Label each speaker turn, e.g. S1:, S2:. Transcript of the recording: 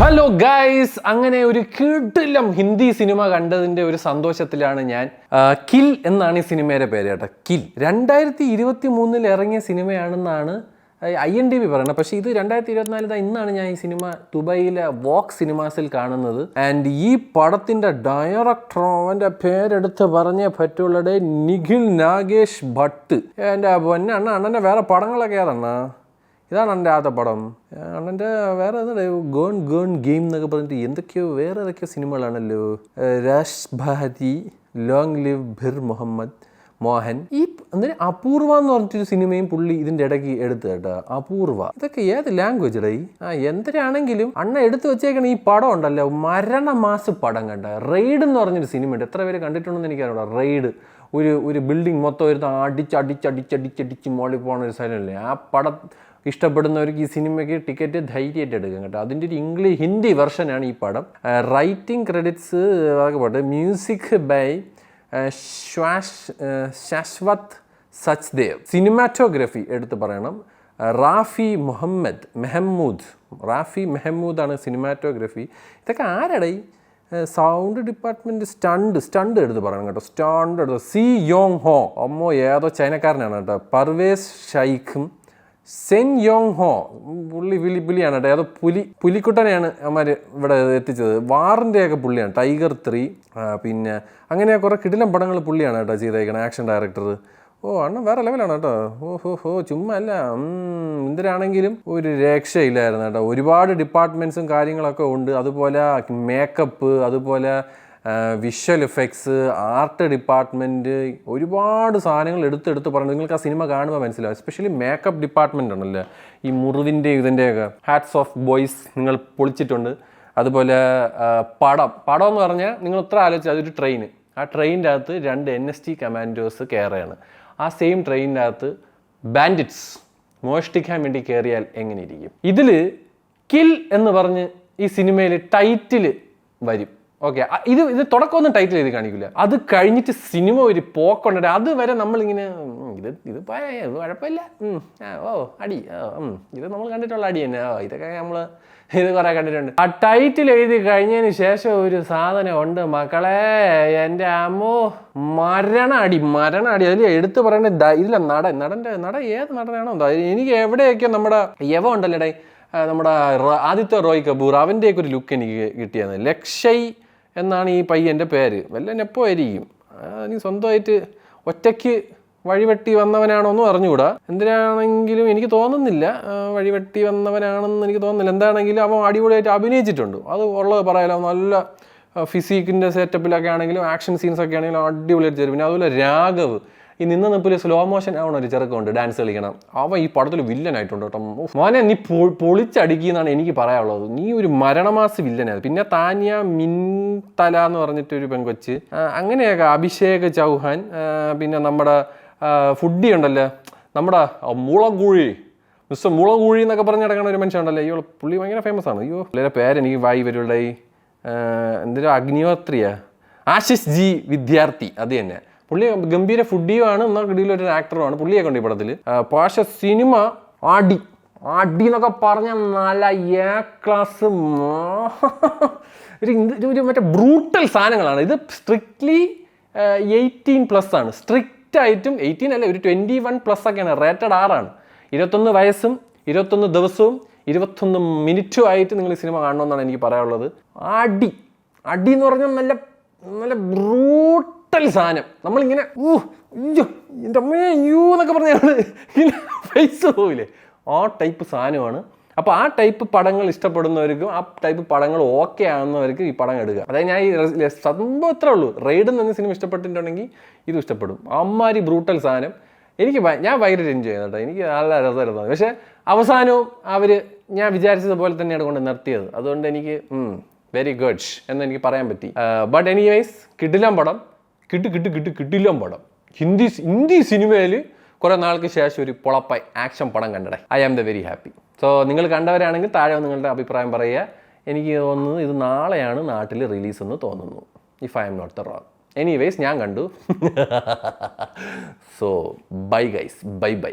S1: Hello guys, അങ്ങനെ ഒരു കിടിലം ഹിന്ദി സിനിമ കണ്ടതിൻ്റെ ഒരു സന്തോഷത്തിലാണ് ഞാൻ. കിൽ എന്നാണ് ഈ സിനിമയുടെ പേര് കേട്ടോ. കിൽ 2023 ഇറങ്ങിയ സിനിമയാണെന്നാണ് IMDb പറയുന്നത്. പക്ഷേ ഇത് 2024 ഇന്നാണ് ഞാൻ ഈ സിനിമ ദുബൈയിലെ വോക്ക് സിനിമാസിൽ കാണുന്നത്. ആൻഡ് ഈ പടത്തിൻ്റെ ഡയറക്ടർ, അവൻ്റെ പേരെടുത്ത് പറഞ്ഞേ പറ്റുള്ളടേ, നിഖിൽ നാഗേഷ് ഭട്ട്. എൻ്റെ അണ്ണൻ്റെ വേറെ പടങ്ങളൊക്കെ ഏതാണ്? ഇതാണ് എൻ്റെ ആദ്യത്തെ പടം. അണ്ണൻ്റെ വേറെ ഗേൺ ഗെയിം എന്നൊക്കെ പറഞ്ഞിട്ട് എന്തൊക്കെയോ വേറെ ഏതൊക്കെയോ സിനിമകളാണല്ലോ. രാഷ് ഭാരി, ലോങ് ലിവ് ഭിർ മുഹമ്മദ് മോഹൻ. ഈ എന്തായാലും അപൂർവ എന്ന് പറഞ്ഞിട്ടൊരു സിനിമയും പുള്ളി ഇതിൻ്റെ ഇടയ്ക്ക് എടുത്ത് കേട്ടോ. അപൂർവ ഇതൊക്കെ ഏത് ലാംഗ്വേജ് ഇടയി? എന്തിനാണെങ്കിലും അണ്ണ എടുത്തു വെച്ചേക്കണ ഈ പടം ഉണ്ടല്ലോ, മരണമാസ് പടം കണ്ട. റെയ്ഡ് എന്ന് പറഞ്ഞൊരു സിനിമയുണ്ട്. എത്ര പേര് കണ്ടിട്ടുണ്ടെന്ന് എനിക്കറിയാം. റെയ്ഡ് ഒരു ബിൽഡിംഗ് മൊത്തം ഒരു അടിച്ചടിച്ചടിച്ചടിച്ചടിച്ച് മോളിൽ പോകുന്ന ഒരു സ്ഥലമല്ലേ. ആ പടം ഇഷ്ടപ്പെടുന്നവർക്ക് ഈ സിനിമയ്ക്ക് ടിക്കറ്റ് ധൈര്യമായിട്ട് എടുക്കാം കേട്ടോ. അതിൻ്റെ ഒരു ഹിന്ദി വെർഷനാണ് ഈ പടം. റൈറ്റിംഗ് ക്രെഡിറ്റ്സ് പോട്ടെ. Music by Shashwat Sachdev. Cinematography എടുത്ത് പറയണം, റാഫി മെഹമ്മൂദാണ് സിനിമാറ്റോഗ്രഫി. ഇതൊക്കെ ആരടേ? സൗണ്ട് ഡിപ്പാർട്ട്മെൻറ്റ്, സ്റ്റണ്ട് എടുത്ത് പറയണം കേട്ടോ. സ്റ്റണ്ട് എടുത്ത് സി യോങ് ഹോ. അമ്മോ, ഏതോ ചൈനക്കാരനാണ് കേട്ടോ. പർവേസ് ഷൈഖും സെൻ യോങ് ഹോ. പുള്ളിയാണ് കേട്ടോ. ഏതോ പുലിക്കുട്ടനെയാണ് അവന്മാർ ഇവിടെ എത്തിച്ചത്. വാറിൻ്റെയൊക്കെ പുള്ളിയാണ്. ടൈഗർ 3 പിന്നെ അങ്ങനെ കുറേ കിടിലം പടങ്ങൾ പുള്ളിയാണ് കേട്ടോ ചെയ്തേക്കണം. Action director. അണ്ണൻ വേറെ ലെവലാണ് കേട്ടോ. ചുമ്മാ അല്ല, എന്തിനാണെങ്കിലും ഒരു രക്ഷയില്ലായിരുന്നു കേട്ടോ. ഒരുപാട് ഡിപ്പാർട്ട്മെൻറ്റ്സും കാര്യങ്ങളൊക്കെ ഉണ്ട്. അതുപോലെ മേക്കപ്പ്, അതുപോലെ വിഷ്വൽ എഫക്ട്സ്, ആർട്ട് ഡിപ്പാർട്ട്മെൻറ്റ്, ഒരുപാട് സാധനങ്ങൾ എടുത്ത് പറഞ്ഞു. നിങ്ങൾക്ക് ആ സിനിമ കാണുമ്പോൾ മനസ്സിലാവും. എസ്പെഷ്യലി മേക്കപ്പ് ഡിപ്പാർട്ട്മെൻ്റ് ഉണ്ടല്ലോ, ഈ മുറിവിൻ്റെ ഇതിൻ്റെയൊക്കെ. ഹാറ്റ്സ് ഓഫ് ബോയ്സ്, നിങ്ങൾ പൊളിച്ചിട്ടുണ്ട്. അതുപോലെ പടം എന്ന് പറഞ്ഞാൽ നിങ്ങൾ ഇത്ര ആലോചിച്ചാൽ അതൊരു ട്രെയിന്. ആ ട്രെയിനിൻ്റെ അകത്ത് 2 NST കമാൻഡോസ് കയറുകയാണ്. ആ സെയിം ട്രെയിനിൻ്റെ അകത്ത് ബാൻഡിറ്റ്സ് മോഷ്ടിക്കാൻ വേണ്ടി കയറിയാൽ എങ്ങനെ ഇരിക്കും? ഇതിൽ കിൽ എന്ന് പറഞ്ഞ് ഈ സിനിമയിൽ ടൈറ്റിൽ വരും. ഓക്കെ, ഇത് തുടക്കമൊന്നും ടൈറ്റിൽ ചെയ്ത് കാണിക്കില്ല. അത് കഴിഞ്ഞിട്ട് സിനിമ ഒരു പോക്കുണ്ട്. അതുവരെ നമ്മളിങ്ങനെ ഇത് കുഴപ്പമില്ല, അടി, ഇത് നമ്മൾ കണ്ടിട്ടുള്ള അടി തന്നെ, ഇതൊക്കെ നമ്മൾ ഇത് കുറേ കണ്ടിട്ടുണ്ട്. ആ ടൈറ്റിൽ എഴുതി കഴിഞ്ഞതിന് ശേഷം ഒരു സാധനം ഉണ്ട് മക്കളെ, എൻ്റെ അമ്മോ, മരണ അടി. അതിൽ എടുത്ത് പറയേണ്ട ഇതില്ല, നടൻ ഏത് നടനാണോ എന്തോ. എനിക്ക് എവിടെയൊക്കെ നമ്മുടെ യവ ഉണ്ടല്ലേ, നമ്മുടെ ആദിത്യ റോയ് കപൂർ, അവൻ്റെയൊക്കെ ഒരു ലുക്ക് എനിക്ക് കിട്ടിയത്. ലക്ഷയ് എന്നാണ് ഈ പയ്യൻ്റെ പേര്. വല്ല നെപ്പോ ആയിരിക്കും. നീ സ്വന്തമായിട്ട് ഒറ്റയ്ക്ക് വഴിവെട്ടി വന്നവനാണോന്നും അറിഞ്ഞുകൂടാ. എന്തിനാണെങ്കിലും എനിക്ക് തോന്നുന്നില്ല വഴിവെട്ടി വന്നവനാണെന്ന് എനിക്ക് തോന്നുന്നില്ല. എന്താണെങ്കിലും അവൻ അടിപൊളിയായിട്ട് അഭിനയിച്ചിട്ടുണ്ട്. അത് ഉള്ളത് പറയാലോ. നല്ല ഫിസിക്കിൻ്റെ സെറ്റപ്പിലൊക്കെ ആണെങ്കിലും ആക്ഷൻ സീൻസൊക്കെ ആണെങ്കിലും അടിപൊളിയായിട്ട് ചേരും. പിന്നെ അതുപോലെ രാഘവ്, ഈ നിപ്പിൽ സ്ലോ മോഷൻ ആവണ ഒരു ചെറുക്കമുണ്ട്, ഡാൻസ് കളിക്കണം. അവൻ ഈ പടത്തിൽ വില്ലനായിട്ടുണ്ട് കേട്ടോ. മോനെ, നീ പൊളിച്ചടിക്കുന്നാണ് എനിക്ക് പറയാനുള്ളത്. നീ ഒരു മരണമാസ് വില്ലനാണ്. പിന്നെ താനിയ മിൻതല എന്ന് പറഞ്ഞിട്ടൊരു പെങ്കൊച്ച്, അങ്ങനെയൊക്കെ. അഭിഷേക് ചൗഹാൻ, പിന്നെ നമ്മുടെ ഫുഡി ഉണ്ടല്ലോ, നമ്മുടെ മുളകുഴി, മിസ്റ്റർ മുളകുഴി എന്നൊക്കെ പറഞ്ഞ് നടക്കുന്ന ഒരു മനുഷ്യൻ ഉണ്ടല്ലോ. അയ്യോ, പുള്ളി ഭയങ്കര ഫേമസ് ആണ്. അയ്യോ, പുള്ളിയുടെ പേരെനിക്ക് വായി വരുള്ളേ. എന്തൊരു അഗ്നിഹോത്രിയാ, ആശിഷ് ജി വിദ്യാർത്ഥി, അത് തന്നെ. പുള്ളി ഗംഭീര ഫുഡിയുമാണ്, എന്നാൽ കിടിയിലൊരു ആക്ടറുമാണ്. പുള്ളിയെ കൊണ്ട് ഈ പടത്തിൽ. പക്ഷെ സിനിമ അടി എന്നൊക്കെ പറഞ്ഞാൽ നല്ല എ ക്ലാസ് ഒരു മറ്റേ ബ്രൂട്ടൽ സാധനങ്ങളാണ്. ഇത് സ്ട്രിക്ട്ലി 18+ ആണ്. സ്ട്രിക്റ്റ് ആയിട്ടും 18 അല്ല, ഒരു 21+ ഒക്കെയാണ്. റേറ്റഡ് R ആണ്. 21 വയസ്സും 21 ദിവസവും 21 മിനിറ്റും ആയിട്ട് നിങ്ങൾ ഈ സിനിമ കാണണമെന്നാണ് എനിക്ക് പറയാനുള്ളത്. അടി എന്ന് പറഞ്ഞാൽ നല്ല ബ്രൂട്ടൽ സാധനം. നമ്മളിങ്ങനെ എൻ്റെ അമ്മേ എന്നൊക്കെ പറഞ്ഞാൽ ഫേസ് പോവില്ലേ, ആ ടൈപ്പ് സാധനമാണ്. അപ്പോൾ ആ ടൈപ്പ് പടങ്ങൾ ഇഷ്ടപ്പെടുന്നവർക്കും ആ ടൈപ്പ് പടങ്ങൾ ഓക്കെ ആകുന്നവർക്ക് ഈ പടം എടുക്കുക. അതായത് ഞാൻ ഈ സംഭവം ഇത്രേ ഉള്ളൂ. റെയ്ഡ് എന്ന സിനിമ ഇഷ്ടപ്പെട്ടിട്ടുണ്ടെങ്കിൽ ഇത് ഇഷ്ടപ്പെടും. അമ്മാരി ബ്രൂട്ടൽ സാധനം. ഞാൻ ഭയങ്കര എൻജോയ് ചെയ്യുന്നുണ്ട്. എനിക്ക് നല്ല രസമായിരുന്നു. പക്ഷേ അവസാനവും ഞാൻ വിചാരിച്ചതുപോലെ തന്നെയാണ് കൊണ്ട് നിർത്തിയത്. അതുകൊണ്ട് എനിക്ക് വെരി ഗുഡ് എന്ന് എനിക്ക് പറയാൻ പറ്റി. ബട്ട് എനിവേസ്, കിടിലം പടം, കിടിലം പടം. ഹിന്ദി സിനിമയിൽ കുറേ നാൾക്ക് ശേഷം ഒരു പൊളപ്പായി ആക്ഷൻ പടം കണ്ടടേ. I am very happy. So നിങ്ങൾ കണ്ടവരാണെങ്കിൽ താഴെ നിങ്ങളുടെ അഭിപ്രായം പറയുക. എനിക്ക് തോന്നുന്നത് ഇത് നാളെയാണ് നാട്ടിൽ റിലീസ് എന്ന് തോന്നുന്നു, if I'm not the wrong. Anyways, ഞാൻ കണ്ടു. So bye guys, by.